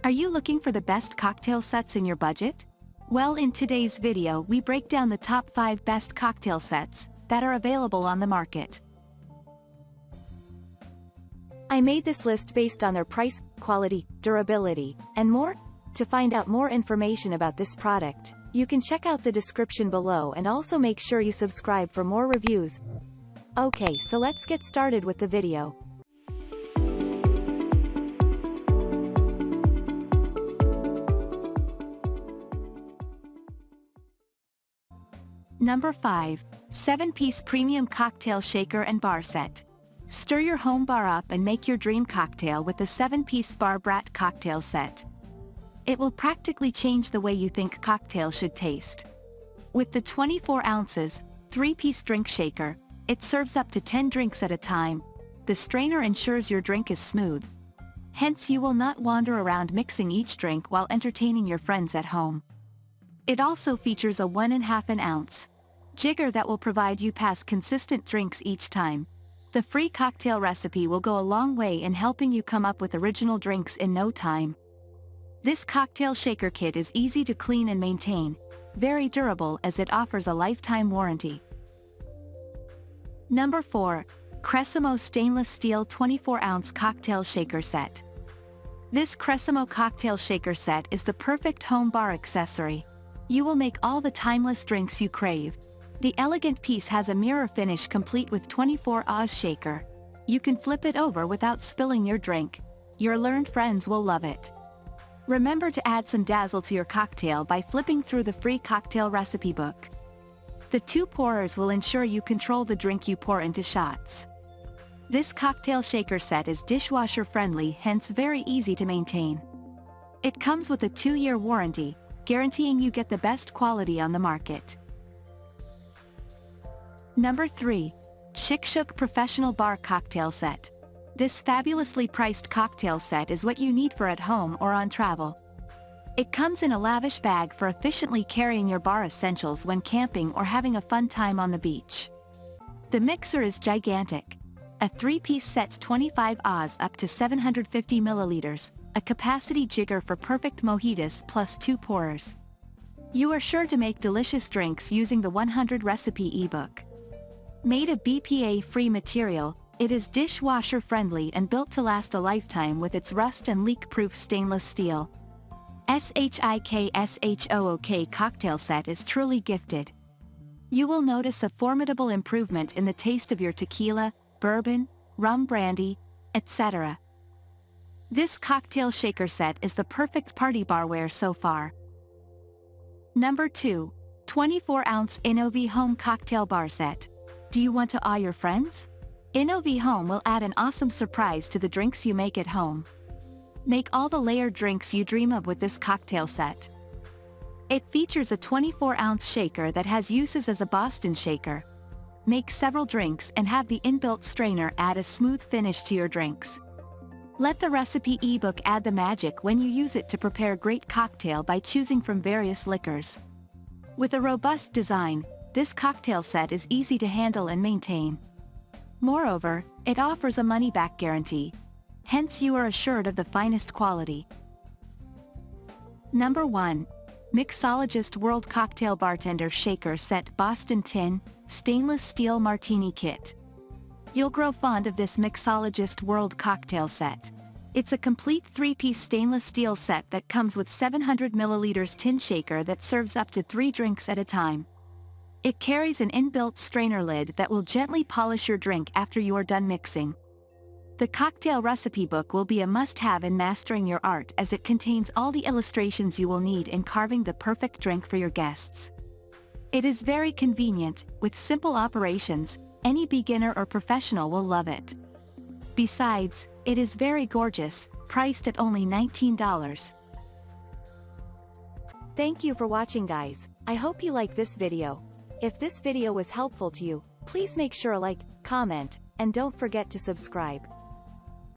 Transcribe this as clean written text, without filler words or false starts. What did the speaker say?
Are you looking for the best cocktail sets in your budget? Well, in today's video we break down the top 5 best cocktail sets that are available on the market. I made this list based on their price, quality, durability, and more. To find out more information about this product, you can check out the description below and also make sure you subscribe for more reviews. Okay, so let's get started with the video. Number 5. 7-piece Premium Cocktail Shaker and Bar Set. Stir your home bar up and make your dream cocktail with the 7-piece Bar Brat Cocktail Set. It will practically change the way you think cocktails should taste. With the 24 ounces, 3-piece drink shaker, it serves up to 10 drinks at a time. The strainer ensures your drink is smooth. Hence you will not wander around mixing each drink while entertaining your friends at home. It also features a 1.5 ounce jigger that will provide you past consistent drinks each time. The free cocktail recipe will go a long way in helping you come up with original drinks in no time. This cocktail shaker kit is easy to clean and maintain, very durable as it offers a lifetime warranty. Number 4. Cressimo Stainless Steel 24-ounce Cocktail Shaker Set. This Cressimo cocktail shaker set is the perfect home bar accessory. You will make all the timeless drinks you crave. The elegant piece has a mirror finish complete with 24-ounce shaker. You can flip it over without spilling your drink. Your learned friends will love it. Remember to add some dazzle to your cocktail by flipping through the free cocktail recipe book. The 2 pourers will ensure you control the drink you pour into shots. This cocktail shaker set is dishwasher friendly, hence very easy to maintain. It comes with a 2-year warranty, guaranteeing you get the best quality on the market. Number 3. Chic Professional Bar Cocktail Set. This fabulously priced cocktail set is what you need for at home or on travel. It comes in a lavish bag for efficiently carrying your bar essentials when camping or having a fun time on the beach. The mixer is gigantic. A 3-piece set 25 Oz up to 750 milliliters, a capacity jigger for perfect mojitos plus 2 pourers. You are sure to make delicious drinks using the 100 recipe ebook. Made of BPA-free material, it is dishwasher-friendly and built to last a lifetime with its rust and leak-proof stainless steel. SHIK cocktail set is truly gifted. You will notice a formidable improvement in the taste of your tequila, bourbon, rum brandy, etc. This cocktail shaker set is the perfect party barware so far. Number 2. 24-ounce InnovHome Cocktail Bar Set. Do you want to awe your friends? InnovHome will add an awesome surprise to the drinks you make at home. Make all the layered drinks you dream of with this cocktail set. It features a 24-ounce shaker that has uses as a Boston shaker. Make several drinks and have the inbuilt strainer add a smooth finish to your drinks. Let the recipe ebook add the magic when you use it to prepare great cocktail by choosing from various liquors. With a robust design, this cocktail set is easy to handle and maintain. Moreover, it offers a money-back guarantee. Hence you are assured of the finest quality. Number 1. Mixologist World Cocktail Bartender Shaker Set Boston Tin, Stainless Steel Martini Kit. You'll grow fond of this Mixologist World Cocktail Set. It's a complete 3-piece stainless steel set that comes with 700 milliliters tin shaker that serves up to 3 drinks at a time. It carries an inbuilt strainer lid that will gently polish your drink after you are done mixing. The cocktail recipe book will be a must-have in mastering your art as it contains all the illustrations you will need in carving the perfect drink for your guests. It is very convenient, with simple operations. Any beginner or professional will love it. Besides, it is very gorgeous, priced at only $19. Thank you for watching, guys. I hope you like this video. If this video was helpful to you, please make sure to like, comment, and don't forget to subscribe.